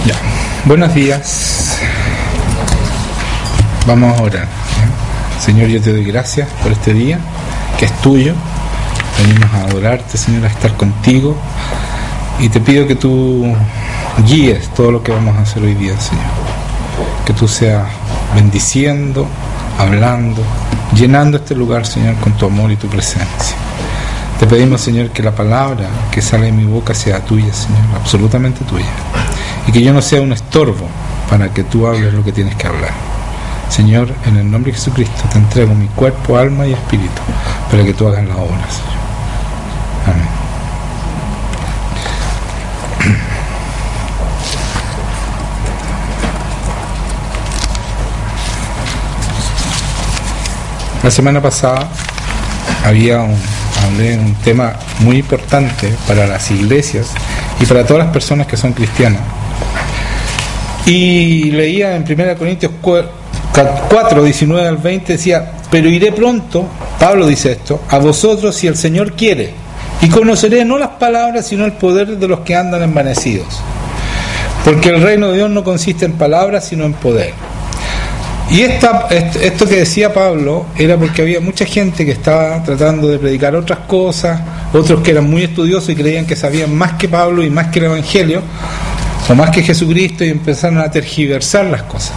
Ya. Buenos días. Vamos a orar. Señor, yo te doy gracias por este día que es tuyo. Venimos a adorarte, Señor, a estar contigo, y te pido que tú guíes todo lo que vamos a hacer hoy día, Señor. Que tú seas bendiciendo, hablando, llenando este lugar, Señor, con tu amor y tu presencia. Te pedimos, Señor, que la palabra que sale de mi boca sea tuya, Señor, absolutamente tuya, y que yo no sea un estorbo para que tú hables lo que tienes que hablar. Señor, en el nombre de Jesucristo te entrego mi cuerpo, alma y espíritu para que tú hagas la obra, Señor. Amén. La semana pasada hablé de un tema muy importante para las iglesias y para todas las personas que son cristianas. Y leía en 1 Corintios 4, 19 al 20, decía: pero iré pronto, Pablo dice esto, a vosotros si el Señor quiere, y conoceré no las palabras sino el poder de los que andan envanecidos. Porque el reino de Dios no consiste en palabras sino en poder. Y esto que decía Pablo era porque había mucha gente que estaba tratando de predicar otras cosas, otros que eran muy estudiosos y creían que sabían más que Pablo y más que el Evangelio, o más que Jesucristo, y empezaron a tergiversar las cosas.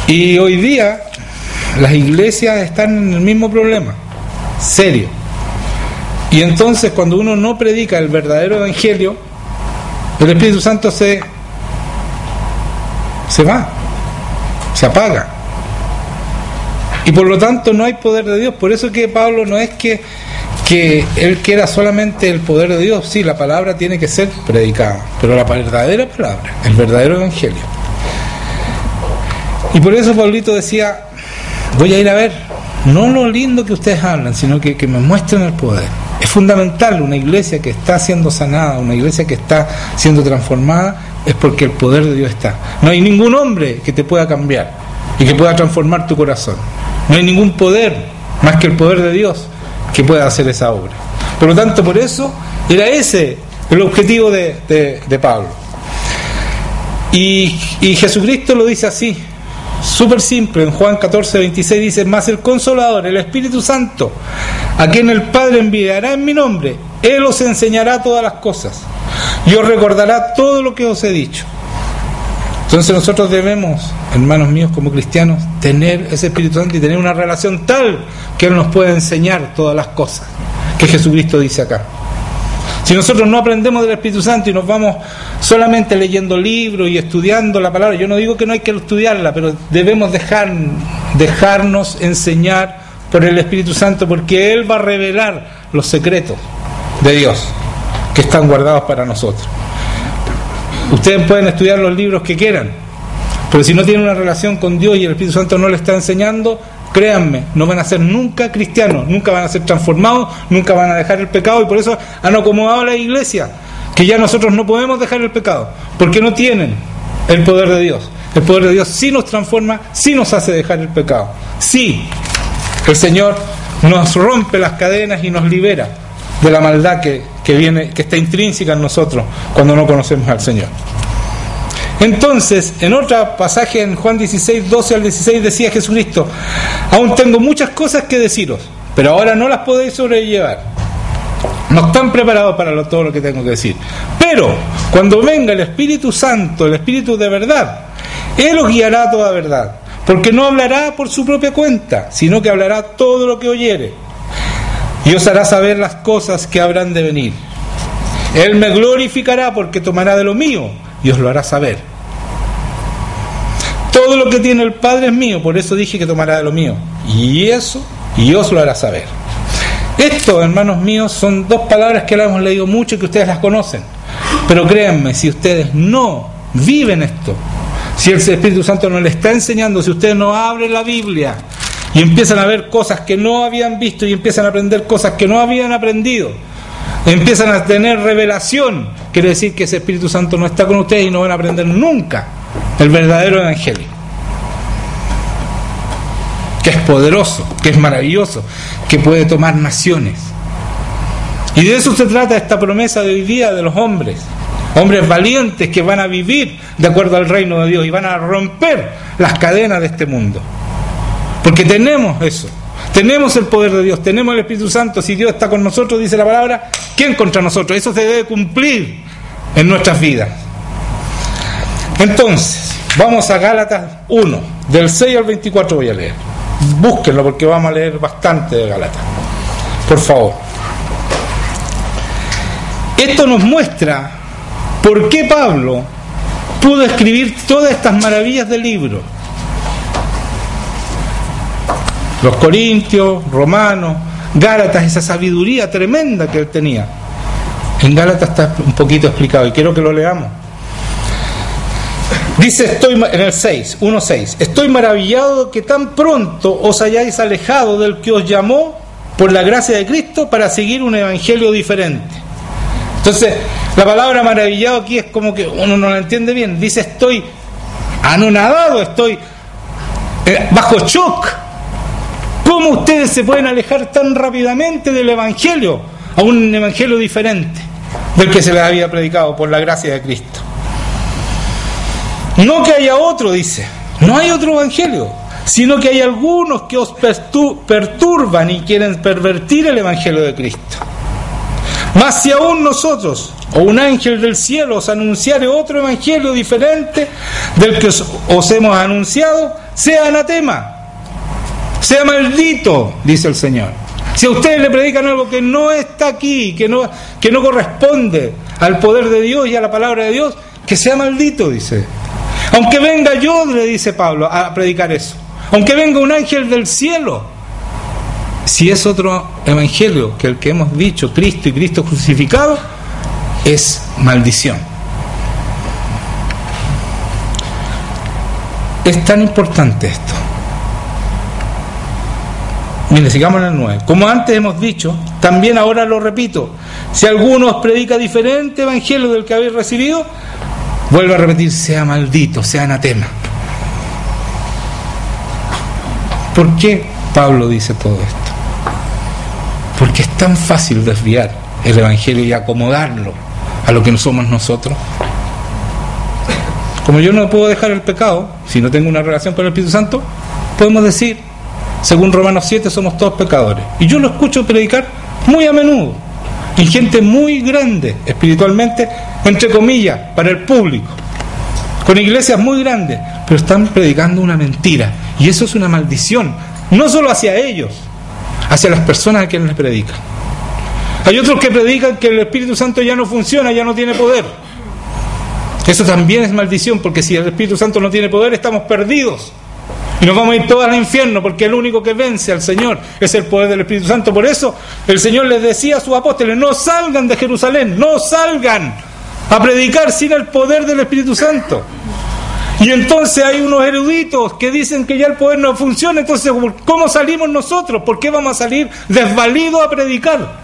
Y hoy día las iglesias están en el mismo problema, serio. Y entonces cuando uno no predica el verdadero Evangelio, el Espíritu Santo se va, se apaga, y por lo tanto no hay poder de Dios. Por eso que Pablo no es que él quiera solamente el poder de Dios. Sí, la palabra tiene que ser predicada, pero la verdadera palabra, el verdadero Evangelio. Y por eso Pablito decía: voy a ir a ver no lo lindo que ustedes hablan, sino que me muestren el poder. Es fundamental. Una iglesia que está siendo sanada, una iglesia que está siendo transformada, es porque el poder de Dios está. No hay ningún hombre que te pueda cambiar y que pueda transformar tu corazón. No hay ningún poder más que el poder de Dios que pueda hacer esa obra. Por lo tanto, por eso era ese el objetivo de Pablo. Y Jesucristo lo dice así, súper simple. En Juan 14, 26 dice: mas el Consolador, el Espíritu Santo, a quien el Padre enviará en mi nombre, Él os enseñará todas las cosas y os recordará todo lo que os he dicho. Entonces nosotros debemos, hermanos míos, como cristianos, tener ese Espíritu Santo y tener una relación tal que Él nos pueda enseñar todas las cosas que Jesucristo dice acá. Si nosotros no aprendemos del Espíritu Santo y nos vamos solamente leyendo libros y estudiando la palabra, yo no digo que no hay que estudiarla, pero debemos dejarnos enseñar por el Espíritu Santo, porque Él va a revelar los secretos de Dios que están guardados para nosotros. Ustedes pueden estudiar los libros que quieran, pero si no tienen una relación con Dios y el Espíritu Santo no le está enseñando, créanme, no van a ser nunca cristianos, nunca van a ser transformados, nunca van a dejar el pecado. Y por eso han acomodado la iglesia, que ya nosotros no podemos dejar el pecado, porque no tienen el poder de Dios. El poder de Dios sí nos transforma, sí nos hace dejar el pecado, sí el Señor nos rompe las cadenas y nos libera de la maldad que viene, que está intrínseca en nosotros cuando no conocemos al Señor. Entonces, en otro pasaje, en Juan 16, 12 al 16, decía Jesucristo: aún tengo muchas cosas que deciros, pero ahora no las podéis sobrellevar. No están preparados para todo lo que tengo que decir. Pero cuando venga el Espíritu Santo, el Espíritu de verdad, Él os guiará a toda verdad, porque no hablará por su propia cuenta, sino que hablará todo lo que oyere, y os hará saber las cosas que habrán de venir. Él me glorificará, porque tomará de lo mío y os lo hará saber. Todo lo que tiene el Padre es mío, por eso dije que tomará de lo mío, y os lo hará saber. Esto, hermanos míos, son dos palabras que las hemos leído mucho y que ustedes las conocen. Pero créanme, si ustedes no viven esto, si el Espíritu Santo no les está enseñando, si ustedes no abren la Biblia y empiezan a ver cosas que no habían visto y empiezan a aprender cosas que no habían aprendido, empiezan a tener revelación, quiere decir que ese Espíritu Santo no está con ustedes y no van a aprender nunca el verdadero Evangelio, que es poderoso, que es maravilloso, que puede tomar naciones. Y de eso se trata esta promesa de hoy día de los hombres, hombres valientes que van a vivir de acuerdo al reino de Dios y van a romper las cadenas de este mundo. Porque tenemos eso, tenemos el poder de Dios, tenemos el Espíritu Santo. Si Dios está con nosotros, dice la palabra, ¿quién contra nosotros? Eso se debe cumplir en nuestras vidas. Entonces, vamos a Gálatas 1, del 6 al 24 voy a leer. Búsquenlo porque vamos a leer bastante de Gálatas. Por favor. Esto nos muestra por qué Pablo pudo escribir todas estas maravillas del libro. Los Corintios, Romanos, Gálatas, esa sabiduría tremenda que él tenía. En Gálatas está un poquito explicado y quiero que lo leamos. Dice en el 1:6, estoy maravillado que tan pronto os hayáis alejado del que os llamó por la gracia de Cristo para seguir un evangelio diferente. Entonces, la palabra maravillado aquí es como que uno no la entiende bien. Dice, estoy anonadado, estoy bajo shock. ¿Cómo ustedes se pueden alejar tan rápidamente del evangelio a un evangelio diferente del que se les había predicado por la gracia de Cristo? No que haya otro, dice, no hay otro evangelio, sino que hay algunos que os perturban y quieren pervertir el evangelio de Cristo. Mas si aún nosotros o un ángel del cielo os anunciare otro evangelio diferente del que os hemos anunciado, sea anatema, sea maldito, dice el Señor. Si a ustedes le predican algo que no está aquí, que no corresponde al poder de Dios y a la palabra de Dios, que sea maldito, dice. Aunque venga yo, le dice Pablo, a predicar eso, aunque venga un ángel del cielo, si es otro evangelio que el que hemos dicho, Cristo y Cristo crucificado, es maldición. Es tan importante esto. Mire, sigamos en el 9. Como antes hemos dicho, también ahora lo repito, si alguno os predica diferente evangelio del que habéis recibido, vuelvo a repetir, sea maldito, sea anatema. ¿Por qué Pablo dice todo esto? Porque es tan fácil desviar el evangelio y acomodarlo a lo que no somos nosotros. Como yo no puedo dejar el pecado si no tengo una relación con el Espíritu Santo, podemos decir, según Romanos 7, somos todos pecadores. Y yo lo escucho predicar muy a menudo, y gente muy grande espiritualmente, entre comillas, para el público, con iglesias muy grandes, pero están predicando una mentira, y eso es una maldición, no solo hacia ellos, hacia las personas a quienes les predican. Hay otros que predican que el Espíritu Santo ya no funciona, ya no tiene poder. Eso también es maldición, porque si el Espíritu Santo no tiene poder, estamos perdidos y nos vamos a ir todos al infierno, porque el único que vence al Señor es el poder del Espíritu Santo. Por eso el Señor les decía a sus apóstoles, no salgan de Jerusalén, no salgan a predicar sin el poder del Espíritu Santo. Y entonces hay unos eruditos que dicen que ya el poder no funciona. Entonces, ¿cómo salimos nosotros? ¿Por qué vamos a salir desvalidos a predicar?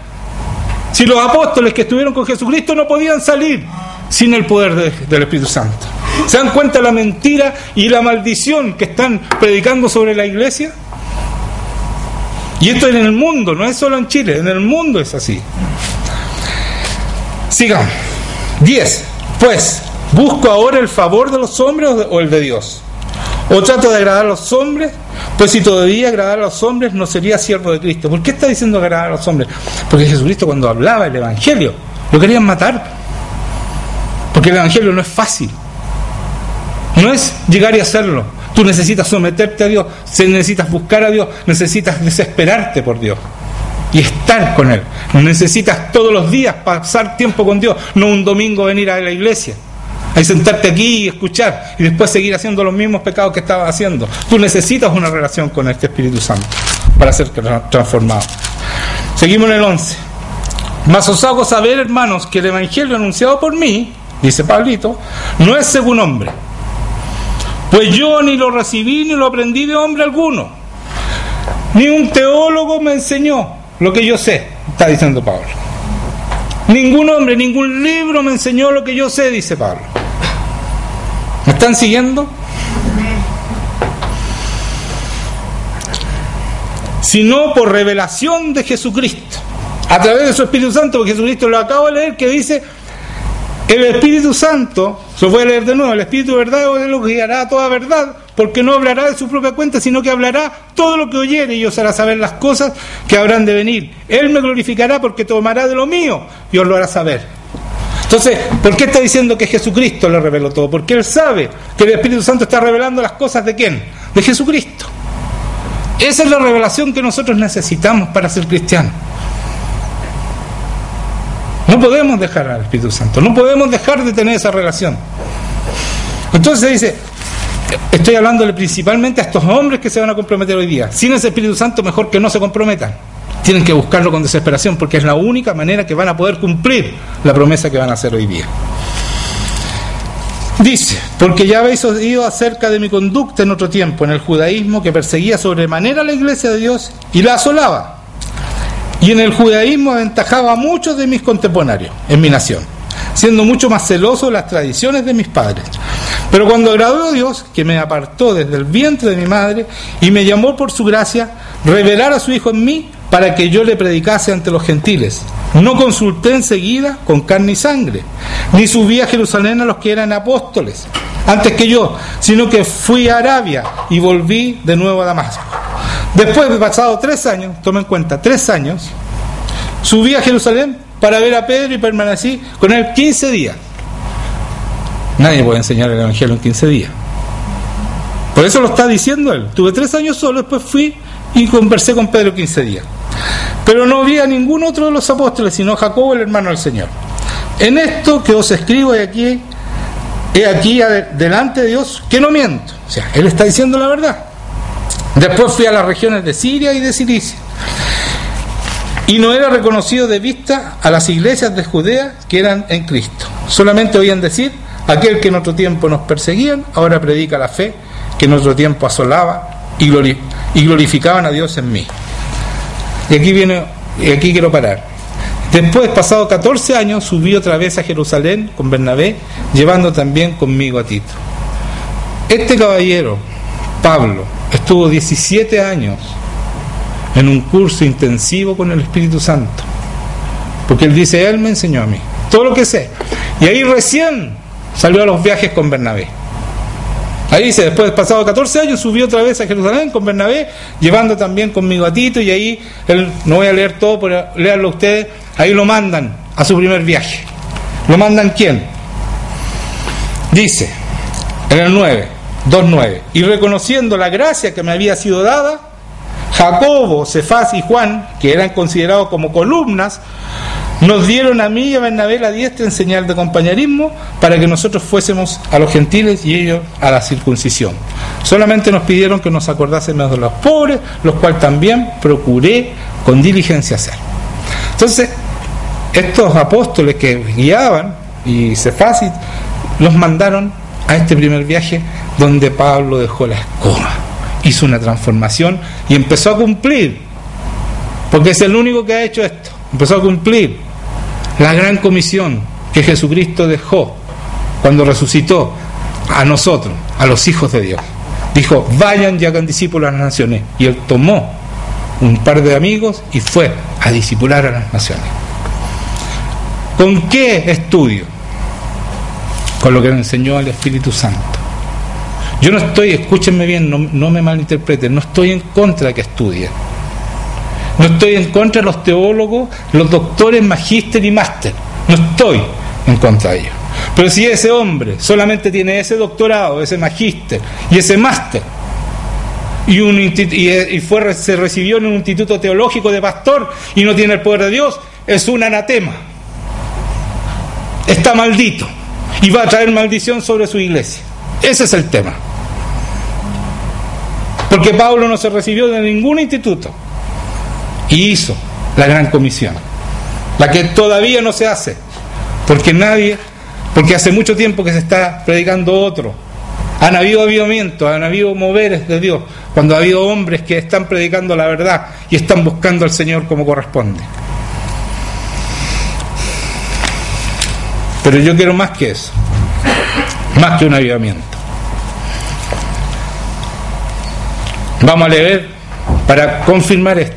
Si los apóstoles que estuvieron con Jesucristo no podían salir sin el poder del Espíritu Santo. ¿Se dan cuenta la mentira y la maldición que están predicando sobre la iglesia? Y esto en el mundo, no es solo en Chile, en el mundo es así. Sigamos. 10. Pues, ¿busco ahora el favor de los hombres o el de Dios? ¿O trato de agradar a los hombres? Pues si todavía agradar a los hombres, no sería siervo de Cristo. ¿Por qué está diciendo agradar a los hombres? Porque Jesucristo, cuando hablaba el Evangelio, lo querían matar. Porque el Evangelio no es fácil. No es llegar y hacerlo. Tú necesitas someterte a Dios, necesitas buscar a Dios, necesitas desesperarte por Dios y estar con Él. Necesitas todos los días pasar tiempo con Dios, no un domingo venir a la iglesia, a sentarte aquí y escuchar y después seguir haciendo los mismos pecados que estabas haciendo. Tú necesitas una relación con este Espíritu Santo para ser transformado. Seguimos en el 11. Mas os hago saber, hermanos, que el Evangelio anunciado por mí, dice Pablito, no es según hombre. Pues yo ni lo recibí ni lo aprendí de hombre alguno. Ni un teólogo me enseñó lo que yo sé, está diciendo Pablo. Ningún hombre, ningún libro me enseñó lo que yo sé, dice Pablo. ¿Me están siguiendo? Sino por revelación de Jesucristo, a través de su Espíritu Santo, porque Jesucristo lo acabo de leer, que dice El Espíritu Santo, lo voy a leer de nuevo, el Espíritu de verdad es lo que guiará a toda verdad, porque no hablará de su propia cuenta, sino que hablará todo lo que oyere y os hará saber las cosas que habrán de venir. Él me glorificará porque tomará de lo mío y os lo hará saber. Entonces, ¿por qué está diciendo que Jesucristo le reveló todo? Porque Él sabe que el Espíritu Santo está revelando las cosas ¿de quién? De Jesucristo. Esa es la revelación que nosotros necesitamos para ser cristianos. No podemos dejar al Espíritu Santo, no podemos dejar de tener esa relación. Entonces dice, estoy hablándole principalmente a estos hombres que se van a comprometer hoy día. Sin ese Espíritu Santo, mejor que no se comprometan. Tienen que buscarlo con desesperación, porque es la única manera que van a poder cumplir la promesa que van a hacer hoy día. Dice, porque ya habéis oído acerca de mi conducta en otro tiempo, en el judaísmo, que perseguía sobremanera a la iglesia de Dios y la asolaba. Y en el judaísmo aventajaba a muchos de mis contemporáneos en mi nación, siendo mucho más celoso de las tradiciones de mis padres. Pero cuando agradó a Dios, que me apartó desde el vientre de mi madre y me llamó por su gracia, revelar a su Hijo en mí para que yo le predicase ante los gentiles. No consulté enseguida con carne y sangre, ni subí a Jerusalén a los que eran apóstoles antes que yo, sino que fui a Arabia y volví de nuevo a Damasco. Después de pasado 3 años, tomen en cuenta, 3 años, subí a Jerusalén para ver a Pedro y permanecí con él 15 días. Nadie puede enseñar el Evangelio en 15 días. Por eso lo está diciendo él. Tuve 3 años solo, después fui y conversé con Pedro 15 días. Pero no vi a ningún otro de los apóstoles, sino a Jacobo, el hermano del Señor. En esto que os escribo he aquí delante de Dios, que no miento. O sea, él está diciendo la verdad. Después fui a las regiones de Siria y de Cilicia, y no era reconocido de vista a las iglesias de Judea que eran en Cristo. Solamente oían decir, aquel que en otro tiempo nos perseguían, ahora predica la fe, que en otro tiempo asolaba y glorificaban a Dios en mí. Y aquí quiero parar. Después, pasado 14 años, subí otra vez a Jerusalén con Bernabé, llevando también conmigo a Tito. Este caballero, Pablo, estuvo 17 años en un curso intensivo con el Espíritu Santo, porque él dice, él me enseñó a mí todo lo que sé, y ahí recién salió a los viajes con Bernabé. Ahí dice, después de pasado 14 años subí otra vez a Jerusalén con Bernabé, llevando también conmigo a Tito, y ahí, no voy a leer todo, pero léanlo ustedes, ahí lo mandan a su primer viaje. ¿Lo mandan quién? Dice en el 2:9, y reconociendo la gracia que me había sido dada, Jacobo, Cefás y Juan, que eran considerados como columnas, nos dieron a mí y a Bernabé la diestra en señal de compañerismo para que nosotros fuésemos a los gentiles y ellos a la circuncisión. Solamente nos pidieron que nos acordásemos de los pobres, los cuales también procuré con diligencia hacer. Entonces, estos apóstoles que guiaban, y Cefás, los mandaron a este primer viaje donde Pablo dejó la escoba, hizo una transformación y empezó a cumplir, porque es el único que ha hecho esto. Empezó a cumplir la gran comisión que Jesucristo dejó cuando resucitó a nosotros, a los hijos de Dios. Dijo, vayan y hagan discípulos a las naciones. Y él tomó un par de amigos y fue a discipular a las naciones. ¿Con qué estudio? Con lo que le enseñó el Espíritu Santo. Yo no estoy, escúchenme bien, no me malinterpreten, no estoy en contra de que estudien. No estoy en contra de los teólogos, los doctores, magíster y máster. No estoy en contra de ellos. Pero si ese hombre solamente tiene ese doctorado, ese magíster y ese máster, se recibió en un instituto teológico de pastor y no tiene el poder de Dios, es un anatema. Está maldito y va a traer maldición sobre su iglesia. Ese es el tema. Porque Pablo no se recibió de ningún instituto y hizo la gran comisión, la que todavía no se hace, porque hace mucho tiempo que se está predicando otro. Han habido avivamientos, han habido moveres de Dios, cuando ha habido hombres que están predicando la verdad y están buscando al Señor como corresponde. Pero yo quiero más que eso, más que un avivamiento. Vamos a leer para confirmar esto.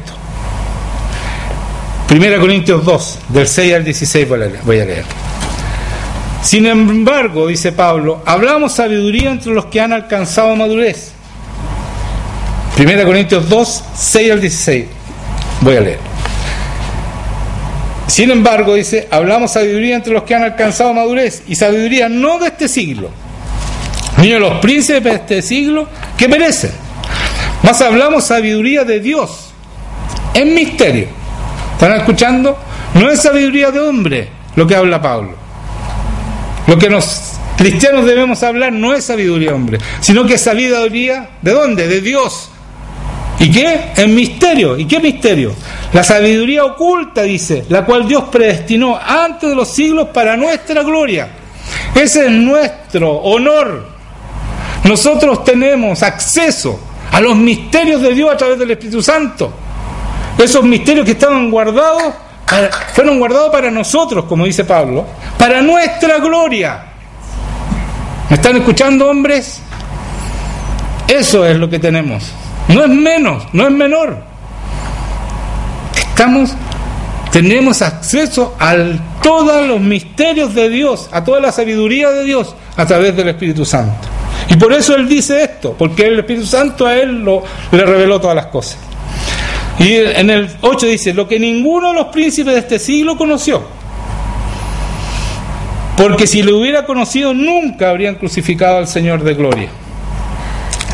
1 Corintios 2, del 6 al 16 voy a leer. Sin embargo, dice Pablo, hablamos sabiduría entre los que han alcanzado madurez. 1 Corintios 2, 6 al 16. Voy a leer. Sin embargo, dice, hablamos sabiduría entre los que han alcanzado madurez, y sabiduría no de este siglo, ni de los príncipes de este siglo que perecen, mas hablamos sabiduría de Dios en misterio. ¿Están escuchando? No es sabiduría de hombre lo que habla Pablo. Lo que los cristianos debemos hablar no es sabiduría de hombre, sino que es sabiduría ¿de dónde? De Dios. ¿Y qué? En misterio. ¿Y qué misterio? La sabiduría oculta, dice, la cual Dios predestinó antes de los siglos para nuestra gloria. Ese es nuestro honor. Nosotros tenemos acceso a los misterios de Dios a través del Espíritu Santo. Esos misterios que estaban guardados, fueron guardados para nosotros, como dice Pablo, para nuestra gloria. ¿Me están escuchando, hombres? Eso es lo que tenemos. No es menos, no es menor. Tenemos acceso a todos los misterios de Dios, a toda la sabiduría de Dios a través del Espíritu Santo. Y por eso Él dice esto, porque el Espíritu Santo a Él le reveló todas las cosas. Y en el 8 dice, lo que ninguno de los príncipes de este siglo conoció, porque si lo hubiera conocido nunca habrían crucificado al Señor de gloria.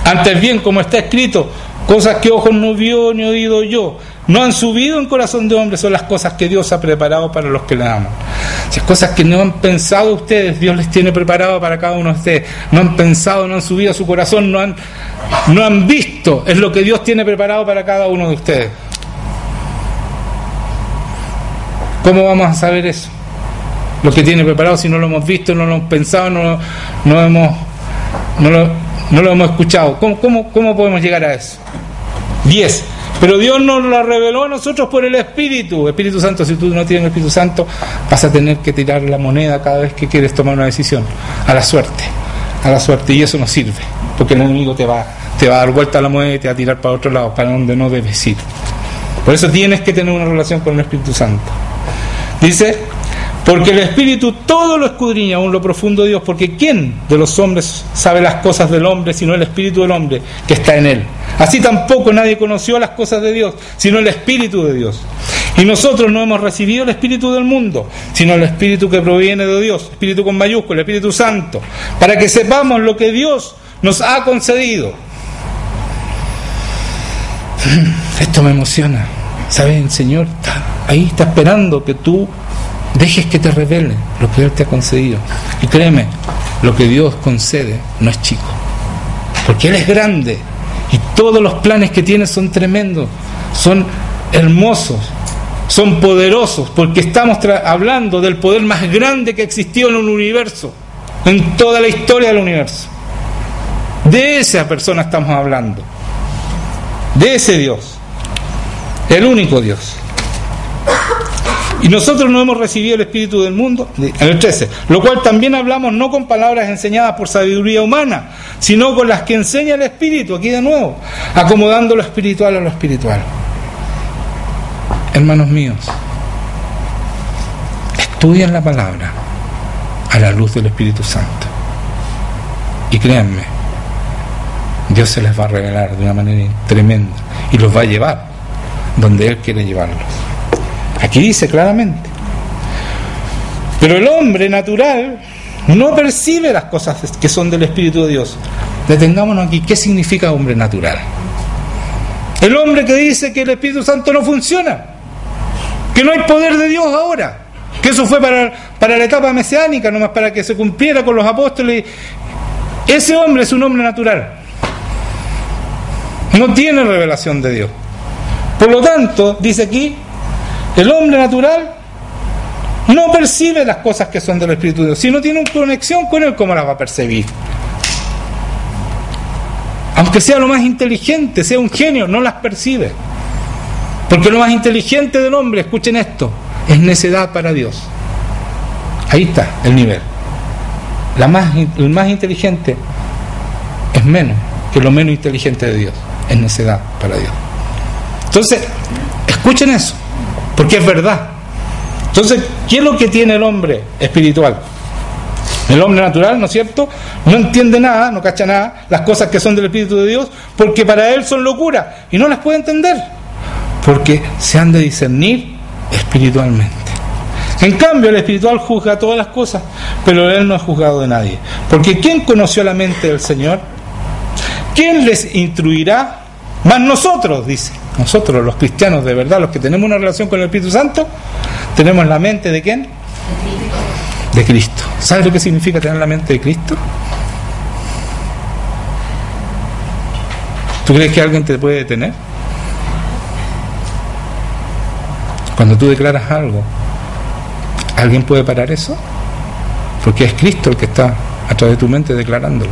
Antes bien, como está escrito, cosas que ojos no vio ni oído yo, no han subido en corazón de hombre, son las cosas que Dios ha preparado para los que le aman. Esas cosas que no han pensado ustedes, Dios les tiene preparado para cada uno de ustedes. No han pensado, no han subido a su corazón, no han visto, es lo que Dios tiene preparado para cada uno de ustedes. ¿Cómo vamos a saber eso? Lo que tiene preparado si no lo hemos visto, no lo hemos pensado, no lo hemos escuchado. ¿Cómo podemos llegar a eso? 10. Pero Dios nos lo reveló a nosotros por el Espíritu Santo. Si tú no tienes el Espíritu Santo, vas a tener que tirar la moneda cada vez que quieres tomar una decisión, a la suerte, y eso no sirve, porque el enemigo te va a dar vuelta a la moneda y te va a tirar para otro lado, para donde no debes ir. Por eso tienes que tener una relación con el Espíritu Santo. Dice, porque el Espíritu todo lo escudriña, aún lo profundo de Dios, porque ¿quién de los hombres sabe las cosas del hombre sino el Espíritu del hombre que está en él? Así tampoco nadie conoció las cosas de Dios sino el Espíritu de Dios. Y nosotros no hemos recibido el Espíritu del mundo, sino el Espíritu que proviene de Dios, Espíritu con mayúscula, el Espíritu Santo, para que sepamos lo que Dios nos ha concedido. Esto me emociona. ¿Sabes? El Señor ahí está esperando que tú dejes que te revele lo que Él te ha concedido. Y créeme, lo que Dios concede no es chico, porque Él es grande y todos los planes que tiene son tremendos, son hermosos, son poderosos, porque estamos hablando del poder más grande que existió en el universo, en toda la historia del universo. De esa persona estamos hablando, de ese Dios, el único Dios. Y nosotros no hemos recibido el Espíritu del mundo, en el 13, lo cual también hablamos no con palabras enseñadas por sabiduría humana, sino con las que enseña el Espíritu, aquí de nuevo, acomodando lo espiritual a lo espiritual. Hermanos míos, estudien la palabra a la luz del Espíritu Santo. Y créanme, Dios se les va a revelar de una manera tremenda y los va a llevar donde Él quiere llevarlos. Aquí dice claramente, pero el hombre natural no percibe las cosas que son del Espíritu de Dios. Detengámonos aquí. ¿Qué significa hombre natural? El hombre que dice que el Espíritu Santo no funciona, que no hay poder de Dios ahora, que eso fue para la etapa mesiánica, nomás para que se cumpliera con los apóstoles. Ese hombre es un hombre natural, no tiene revelación de Dios. Por lo tanto, dice aquí, el hombre natural no percibe las cosas que son del Espíritu de Dios. Si no tiene una conexión con Él, ¿cómo las va a percibir? Aunque sea lo más inteligente, sea un genio, no las percibe. Porque lo más inteligente del hombre, escuchen esto, es necedad para Dios. Ahí está el nivel. El más inteligente es menos que lo menos inteligente de Dios. Es necedad para Dios. Entonces, escuchen eso, porque es verdad. Entonces, ¿qué es lo que tiene el hombre espiritual? El hombre natural, ¿no es cierto?, no entiende nada, no cacha nada, las cosas que son del Espíritu de Dios, porque para él son locura, y no las puede entender, porque se han de discernir espiritualmente. En cambio, el espiritual juzga todas las cosas, pero él no es juzgado de nadie. Porque ¿quién conoció la mente del Señor? ¿Quién les instruirá? Más nosotros, dice. Nosotros, los cristianos de verdad, los que tenemos una relación con el Espíritu Santo, tenemos la mente ¿de quién? De Cristo. ¿Sabes lo que significa tener la mente de Cristo? ¿Tú crees que alguien te puede detener? Cuando tú declaras algo, ¿alguien puede parar eso? Porque es Cristo el que está a través de tu mente declarándolo.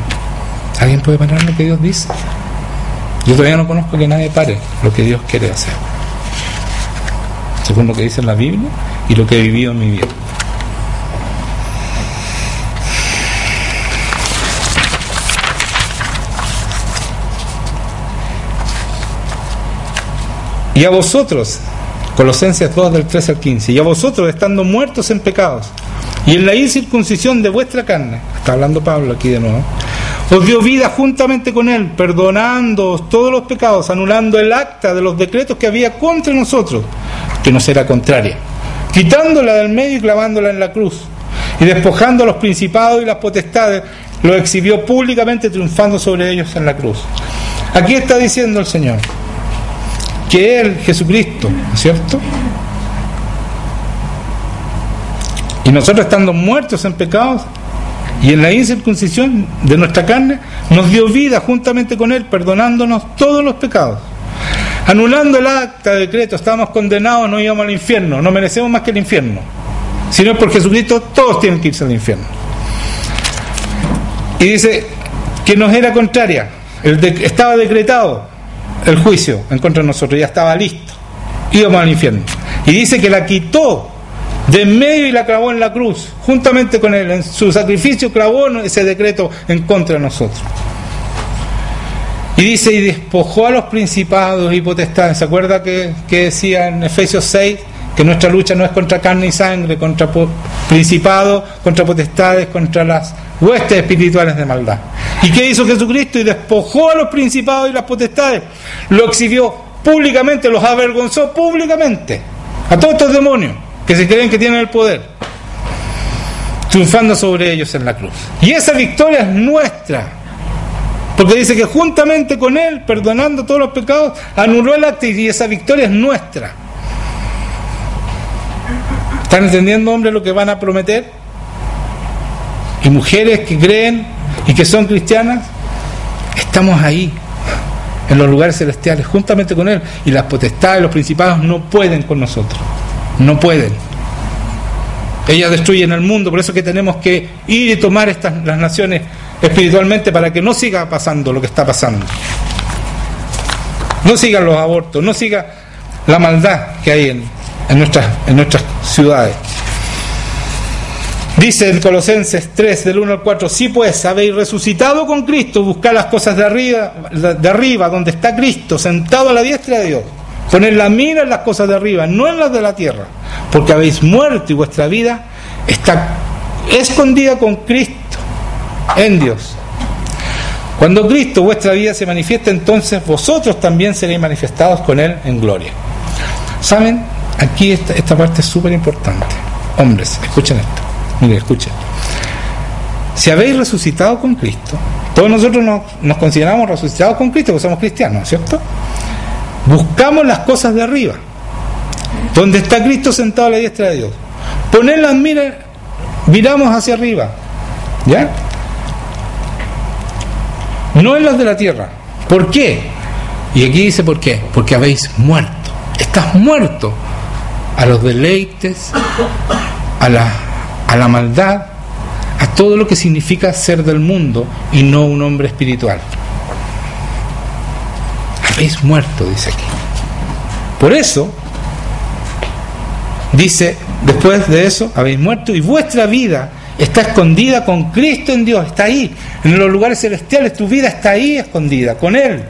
¿Alguien puede parar lo que Dios dice? Yo todavía no conozco que nadie pare lo que Dios quiere hacer, según lo que dice en la Biblia y lo que he vivido en mi vida. Y a vosotros, Colosenses 2 del 13 al 15, y a vosotros estando muertos en pecados y en la incircuncisión de vuestra carne, está hablando Pablo aquí de nuevo, os dio vida juntamente con él, perdonándoos todos los pecados, anulando el acta de los decretos que había contra nosotros, que nos era contraria, quitándola del medio y clavándola en la cruz, y despojando a los principados y las potestades, lo exhibió públicamente, triunfando sobre ellos en la cruz. Aquí está diciendo el Señor que Él, Jesucristo, ¿no es cierto?, y nosotros estando muertos en pecados y en la incircuncisión de nuestra carne, nos dio vida juntamente con Él, perdonándonos todos los pecados, anulando el acta de decreto. Estábamos condenados, no íbamos al infierno, no merecemos más que el infierno. Si no es por Jesucristo, todos tienen que irse al infierno. Y dice que nos era contraria, estaba decretado el juicio en contra de nosotros, ya estaba listo, íbamos al infierno. Y dice que la quitó de en medio y la clavó en la cruz, juntamente con él, en su sacrificio clavó ese decreto en contra de nosotros. Y dice, y despojó a los principados y potestades. ¿Se acuerda que decía en Efesios 6 que nuestra lucha no es contra carne y sangre, contra principados, contra potestades, contra las huestes espirituales de maldad? ¿Y qué hizo Jesucristo? Y despojó a los principados y las potestades, lo exhibió públicamente, los avergonzó públicamente a todos estos demonios que se creen que tienen el poder, triunfando sobre ellos en la cruz. Y esa victoria es nuestra, porque dice que juntamente con Él, perdonando todos los pecados, anuló el acta, y esa victoria es nuestra. ¿Están entendiendo, hombres, lo que van a prometer? Y mujeres que creen y que son cristianas, estamos ahí, en los lugares celestiales, juntamente con Él, y las potestades, los principados no pueden con nosotros. No pueden. Ellas destruyen el mundo, por eso es que tenemos que ir y tomar las naciones espiritualmente, para que no siga pasando lo que está pasando. No sigan los abortos, no siga la maldad que hay en nuestras ciudades. Dice en Colosenses 3, del 1 al 4, si pues habéis resucitado con Cristo, buscad las cosas de arriba, donde está Cristo, sentado a la diestra de Dios. Poned la mira en las cosas de arriba, no en las de la tierra, porque habéis muerto y vuestra vida está escondida con Cristo en Dios. Cuando Cristo, vuestra vida, se manifiesta, entonces vosotros también seréis manifestados con Él en gloria. ¿Saben? Aquí esta parte es súper importante. Hombres, escuchen esto. Miren, escuchen. Si habéis resucitado con Cristo, todos nosotros nos consideramos resucitados con Cristo, porque somos cristianos, ¿cierto? Buscamos las cosas de arriba, donde está Cristo sentado a la diestra de Dios. Poned las miras, miramos hacia arriba, ¿ya? No en las de la tierra. ¿Por qué? Y aquí dice por qué. Porque habéis muerto. Estás muerto a los deleites, a la maldad, a todo lo que significa ser del mundo y no un hombre espiritual. Habéis muerto, dice aquí. Por eso dice, después de eso, habéis muerto y vuestra vida está escondida con Cristo en Dios. Está ahí, en los lugares celestiales. Tu vida está ahí escondida, con Él.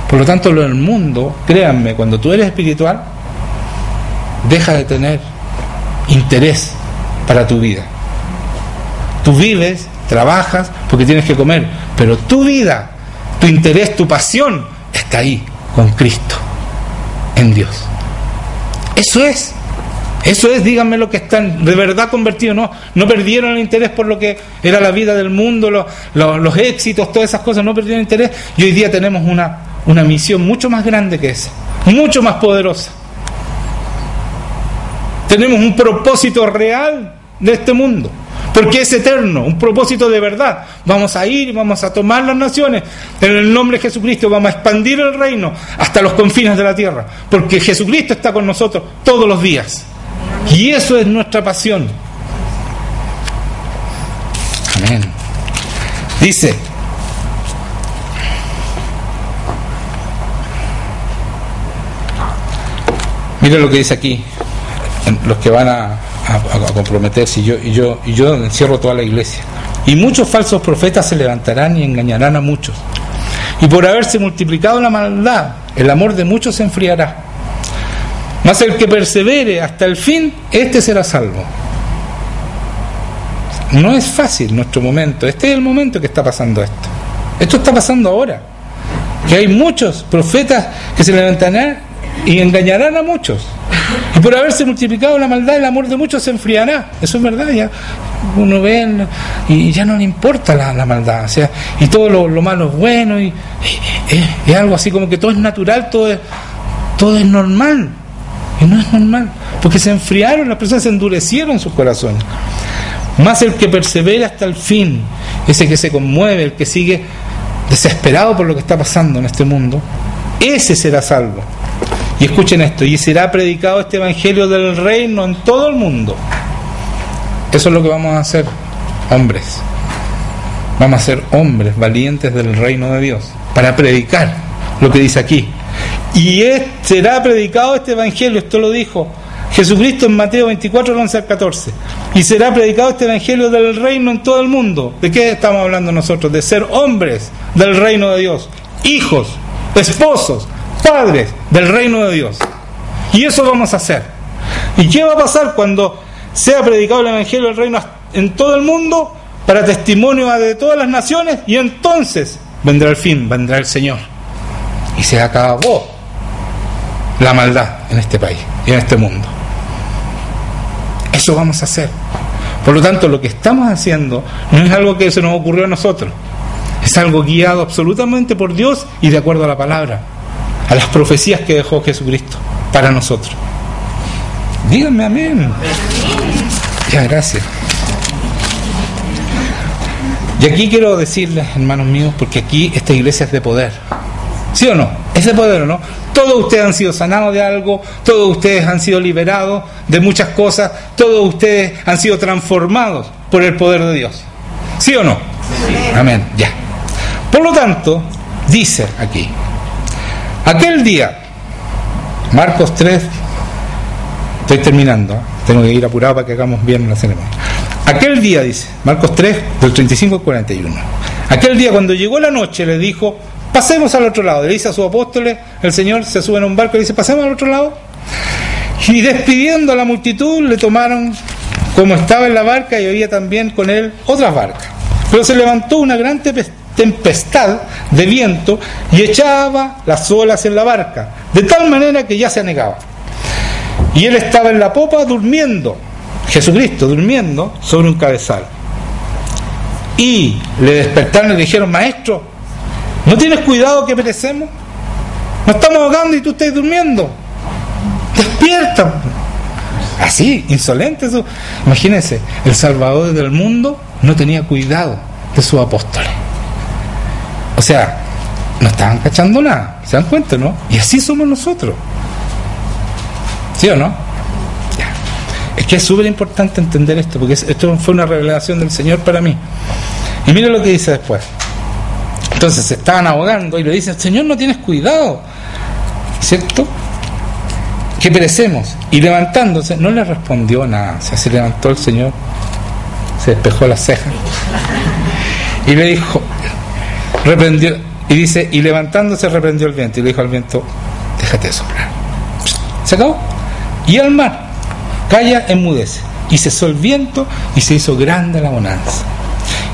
Por lo tanto, lo del mundo, créanme, cuando tú eres espiritual, deja de tener interés para tu vida. Tú vives, trabajas porque tienes que comer, pero tu vida, tu interés, tu pasión está ahí, con Cristo, en Dios. Eso es, díganme lo que están de verdad convertidos, no perdieron el interés por lo que era la vida del mundo, los éxitos, todas esas cosas, no perdieron el interés, y hoy día tenemos una misión mucho más grande que esa, mucho más poderosa. Tenemos un propósito real de este mundo, porque es eterno, un propósito de verdad. Vamos a ir, vamos a tomar las naciones en el nombre de Jesucristo, vamos a expandir el reino hasta los confines de la tierra, porque Jesucristo está con nosotros todos los días, y eso es nuestra pasión. Amén. Dice, mira lo que dice aquí, los que van a comprometerse, y yo encierro toda la iglesia. Y muchos falsos profetas se levantarán y engañarán a muchos. Y por haberse multiplicado la maldad, el amor de muchos se enfriará. Mas el que persevere hasta el fin, este será salvo. No es fácil nuestro momento. Este es el momento que está pasando esto. Esto está pasando ahora. Que hay muchos profetas que se levantarán y engañarán a muchos. Y por haberse multiplicado la maldad, el amor de muchos se enfriará. Eso es verdad, ya uno ve y ya no le importa la maldad, o sea, y todo lo malo es bueno, y es algo así como que todo es natural, todo es normal. Y no es normal, porque se enfriaron, las personas se endurecieron sus corazones. Más el que persevera hasta el fin, ese que se conmueve, el que sigue desesperado por lo que está pasando en este mundo, ese será salvo. Y escuchen esto, y será predicado este evangelio del reino en todo el mundo. Eso es lo que vamos a hacer, hombres. Vamos a ser hombres valientes del reino de Dios, para predicar lo que dice aquí. Y será predicado este evangelio, esto lo dijo Jesucristo en Mateo 24, 11 al 14. Y será predicado este evangelio del reino en todo el mundo. ¿De qué estamos hablando nosotros? De ser hombres del reino de Dios, hijos, esposos, padres del reino de Dios. Y eso vamos a hacer. ¿Y qué va a pasar cuando sea predicado el evangelio del reino en todo el mundo, para testimonio de todas las naciones? Y entonces vendrá el fin, vendrá el Señor, y se acabó la maldad en este país y en este mundo. Eso vamos a hacer. Por lo tanto, lo que estamos haciendo no es algo que se nos ocurrió a nosotros, es algo guiado absolutamente por Dios y de acuerdo a la palabra, a las profecías que dejó Jesucristo para nosotros. Díganme amén. Ya, gracias. Y aquí quiero decirles, hermanos míos, porque aquí esta iglesia es de poder. ¿Sí o no? Es de poder, ¿o no? Todos ustedes han sido sanados de algo, todos ustedes han sido liberados de muchas cosas, todos ustedes han sido transformados por el poder de Dios. ¿Sí o no? Sí. Amén. Ya. Por lo tanto, dice aquí, aquel día, Marcos 3, estoy terminando, tengo que ir apurado para que hagamos bien la ceremonia. Aquel día, dice, Marcos 3, del 35 al 41. Aquel día, cuando llegó la noche, le dijo, pasemos al otro lado. Le dice a sus apóstoles, el Señor se sube en un barco y le dice, pasemos al otro lado. Y despidiendo a la multitud, le tomaron como estaba en la barca, y había también con él otras barcas. Pero se levantó una gran tempestad de viento y echaba las olas en la barca, de tal manera que ya se anegaba. Y él estaba en la popa durmiendo, Jesucristo durmiendo sobre un cabezal. Y le despertaron y le dijeron, maestro, ¿no tienes cuidado que perecemos? Nos estamos ahogando y tú estás durmiendo. Despierta. Así, insolente eso. Imagínense, el Salvador del mundo no tenía cuidado de sus apóstoles. O sea, no estaban cachando nada. ¿Se dan cuenta, no? Y así somos nosotros. ¿Sí o no? Ya. Es que es súper importante entender esto, porque esto fue una revelación del Señor para mí. Y mire lo que dice después. Entonces se estaban ahogando y le dicen, Señor, no tienes cuidado, ¿cierto? Que perecemos. Y levantándose, no le respondió nada. O sea, se levantó el Señor, se despejó las cejas y le dijo, reprendió, y dice, y levantándose reprendió el viento y le dijo al viento, déjate de soplar. Se acabó. Y el mar calla, enmudece, y cesó el viento y se hizo grande la bonanza.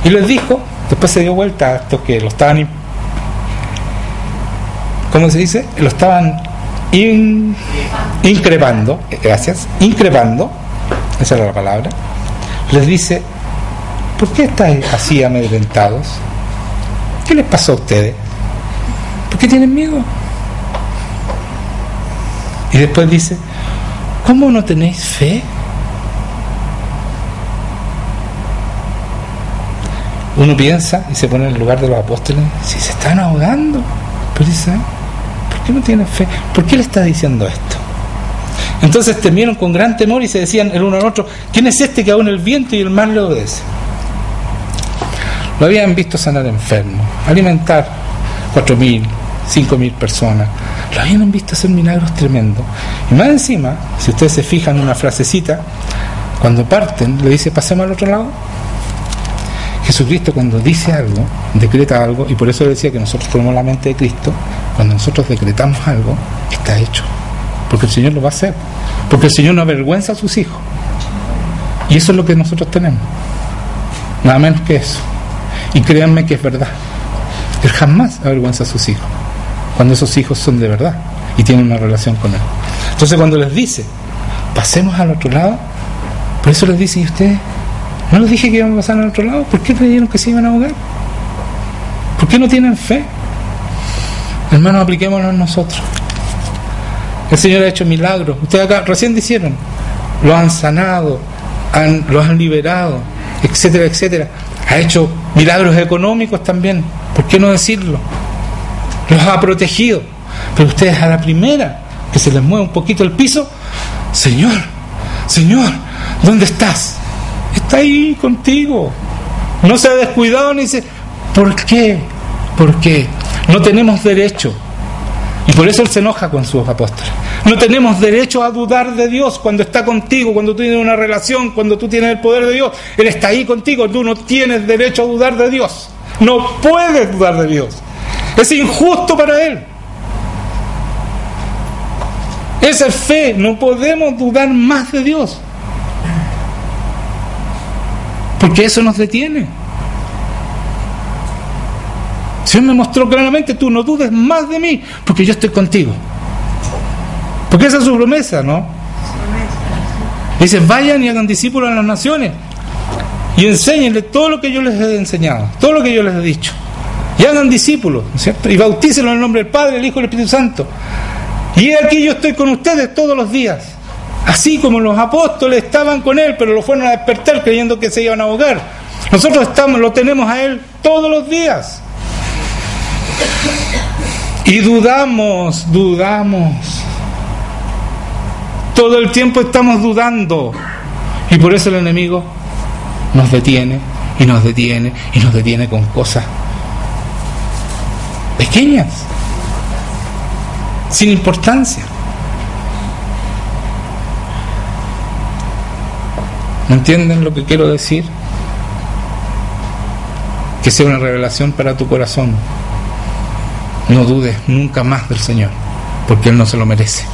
Y les dijo, después se dio vuelta a estos que lo estaban, ¿cómo se dice? Lo estaban increpando, gracias, increpando, esa era la palabra. Les dice, ¿por qué estáis así amedrentados? ¿Qué les pasó a ustedes? ¿Por qué tienen miedo? Y después dice, ¿cómo no tenéis fe? Uno piensa y se pone en el lugar de los apóstoles, si se están ahogando, pero dice, ¿por qué no tienen fe? ¿Por qué le está diciendo esto? Entonces temieron con gran temor y se decían el uno al otro, ¿quién es este que aún el viento y el mar le obedece? Lo habían visto sanar enfermos, alimentar 4.000, 5.000 personas, lo habían visto hacer milagros tremendos. Y más encima, si ustedes se fijan en una frasecita, cuando parten, le dice, pasemos al otro lado. Jesucristo cuando dice algo, decreta algo, y por eso decía que nosotros tenemos la mente de Cristo. Cuando nosotros decretamos algo, está hecho, porque el Señor lo va a hacer, porque el Señor no avergüenza a sus hijos, y eso es lo que nosotros tenemos, nada menos que eso. Y créanme que es verdad, Él jamás avergüenza a sus hijos cuando esos hijos son de verdad y tienen una relación con Él. Entonces cuando les dice, pasemos al otro lado, por eso les dice, ¿y ustedes? ¿No les dije que iban a pasar al otro lado? ¿Por qué creyeron que se iban a ahogar? ¿Por qué no tienen fe? Hermanos, apliquémonos en nosotros. El Señor ha hecho milagros. Ustedes acá recién dijeron, lo han sanado, los han liberado, etcétera, etcétera. Ha hecho milagros económicos también. ¿Por qué no decirlo? Los ha protegido. Pero ustedes a la primera que se les mueve un poquito el piso, Señor, Señor, ¿dónde estás? Está ahí contigo. No se ha descuidado ni dice, ¿por qué? ¿Por qué? No tenemos derecho. Y por eso Él se enoja con sus apóstoles. No tenemos derecho a dudar de Dios cuando está contigo, cuando tú tienes una relación, cuando tú tienes el poder de Dios. Él está ahí contigo. Tú no tienes derecho a dudar de Dios. No puedes dudar de Dios. Es injusto para Él. Esa es fe. No podemos dudar más de Dios, porque eso nos detiene. El Señor me mostró claramente, tú no dudes más de mí, porque yo estoy contigo. Porque esa es su promesa, ¿no? Dice, vayan y hagan discípulos a las naciones y enséñenle todo lo que yo les he enseñado, todo lo que yo les he dicho, y hagan discípulos, ¿no es cierto? Y bautícenlos en el nombre del Padre, del Hijo y del Espíritu Santo. Y aquí yo estoy con ustedes todos los días. Así como los apóstoles estaban con Él, pero lo fueron a despertar creyendo que se iban a ahogar. Nosotros lo tenemos a Él todos los días. Y dudamos. Todo el tiempo estamos dudando. Y por eso el enemigo nos detiene, y nos detiene, y nos detiene con cosas pequeñas, sin importancia. ¿No entienden lo que quiero decir? Que sea una revelación para tu corazón. No dudes nunca más del Señor, porque Él no se lo merece.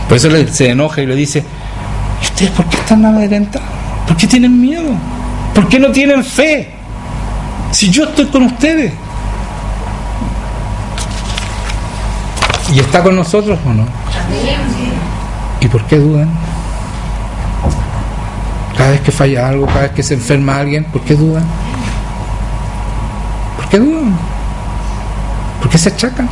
Por eso se enoja y le dice, ¿y ustedes por qué están amedrentados? ¿Por qué tienen miedo? ¿Por qué no tienen fe? Si yo estoy con ustedes. ¿Y está con nosotros o no? ¿Y por qué dudan? Cada vez que falla algo, cada vez que se enferma alguien, ¿por qué dudan? ¿Por qué dudan? ¿Por qué se achacan?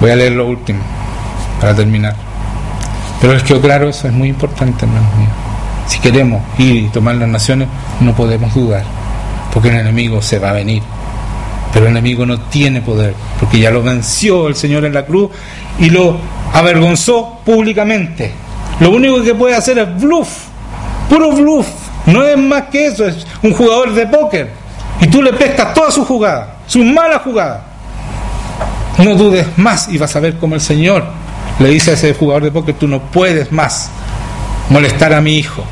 Voy a leer lo último para terminar. Pero les quedó claro, eso es muy importante, hermanos míos. Si queremos ir y tomar las naciones, no podemos dudar, porque el enemigo se va a venir. Pero el enemigo no tiene poder, porque ya lo venció el Señor en la cruz y lo avergonzó públicamente. Lo único que puede hacer es bluff, puro bluff. No es más que eso, es un jugador de póker. Y tú le pescas todas sus jugadas, sus malas jugadas. No dudes más y vas a ver cómo el Señor le dice a ese jugador de póker, tú no puedes más molestar a mi hijo,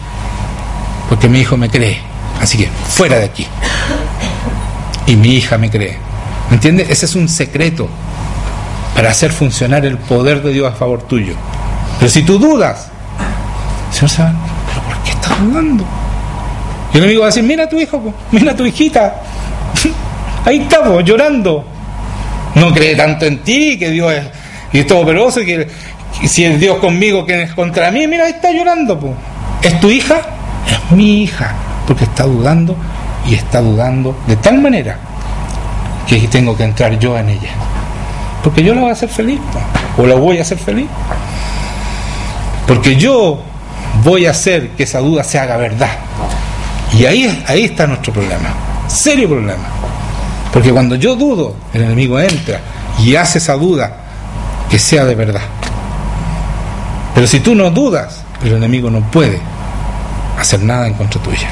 porque mi hijo me cree. Así que fuera de aquí. Y mi hija me cree. ¿Me entiendes? Ese es un secreto para hacer funcionar el poder de Dios a favor tuyo. Pero si tú dudas, el Señor se va, ¿pero por qué estás dudando? Y el enemigo va a decir, mira a tu hijo, mira a tu hijita, ahí está, llorando. No cree tanto en ti, que Dios es todopoderoso, y que si es Dios conmigo, ¿quién es contra mí? Mira, ahí está llorando. ¿Es tu hija? Es mi hija, porque está dudando, y está dudando de tal manera que tengo que entrar yo en ella, porque yo la voy a hacer feliz, o la voy a hacer feliz, porque yo voy a hacer que esa duda se haga verdad. Y ahí está nuestro problema, serio problema, porque cuando yo dudo, el enemigo entra y hace esa duda que sea de verdad. Pero si tú no dudas, el enemigo no puede hacer nada en contra tuya,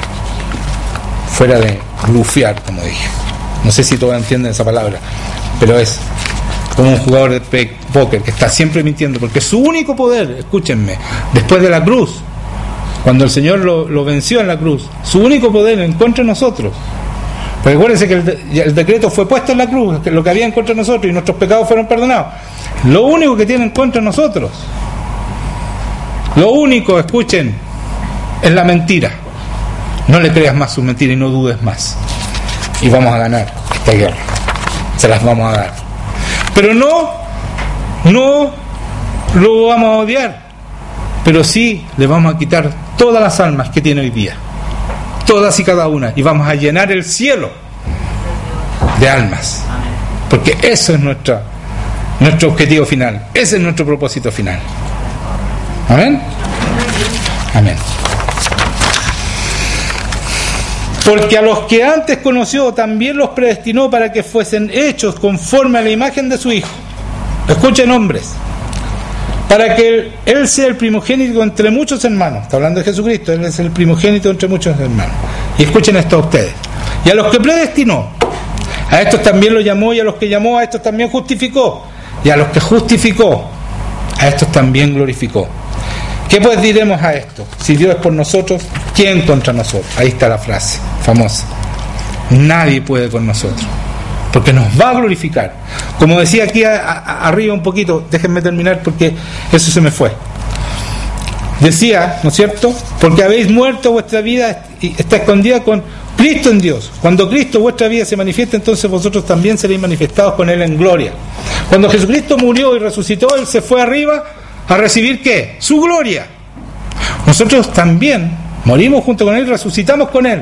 fuera de blufear, como dije. No sé si todos entienden esa palabra, pero es como un jugador de póker que está siempre mintiendo, porque su único poder, escúchenme, después de la cruz, cuando el Señor lo venció en la cruz, su único poder en contra de nosotros, porque acuérdense que el decreto fue puesto en la cruz, que lo que había en contra de nosotros, y nuestros pecados fueron perdonados. Lo único que tiene en contra de nosotros, lo único, escuchen, es la mentira. No le creas más sus mentiras y no dudes más, y vamos a ganar esta guerra, se las vamos a dar. Pero no lo vamos a odiar, pero sí le vamos a quitar todas las almas que tiene hoy día, todas y cada una, y vamos a llenar el cielo de almas, porque eso es nuestro objetivo final, ese es nuestro propósito final. Amén. Amén. Porque a los que antes conoció también los predestinó para que fuesen hechos conforme a la imagen de su Hijo. Escuchen, hombres, para que Él sea el primogénito entre muchos hermanos. Está hablando de Jesucristo, Él es el primogénito entre muchos hermanos. Y escuchen esto a ustedes. Y a los que predestinó, a estos también los llamó, y a los que llamó, a estos también justificó, y a los que justificó, a estos también glorificó. ¿Qué pues diremos a esto? Si Dios es por nosotros, ¿quién contra nosotros? Ahí está la frase famosa. Nadie puede con nosotros, porque nos va a glorificar. Como decía aquí arriba un poquito, déjenme terminar porque eso se me fue. Decía, ¿no es cierto? Porque habéis muerto, vuestra vida está escondida con Cristo en Dios. Cuando Cristo, vuestra vida, se manifiesta, entonces vosotros también seréis manifestados con Él en gloria. Cuando Jesucristo murió y resucitó, Él se fue arriba a recibir ¿qué? Su gloria. Nosotros también morimos junto con Él, resucitamos con Él,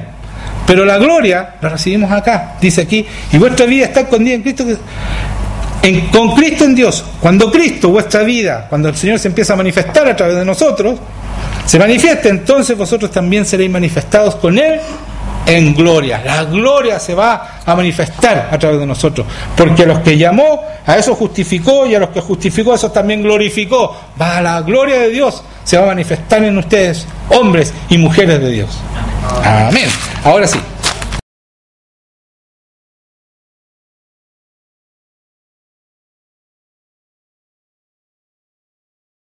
pero la gloria la recibimos acá, dice aquí, y vuestra vida está escondida en Cristo, con Cristo en Dios. Cuando Cristo, vuestra vida, cuando el Señor se empieza a manifestar a través de nosotros, se manifiesta, entonces vosotros también seréis manifestados con Él en gloria. La gloria se va a manifestar a través de nosotros, porque a los que llamó, a esos justificó, y a los que justificó, a esos también glorificó. La gloria de Dios se va a manifestar en ustedes, hombres y mujeres de Dios. Amén. Ahora sí.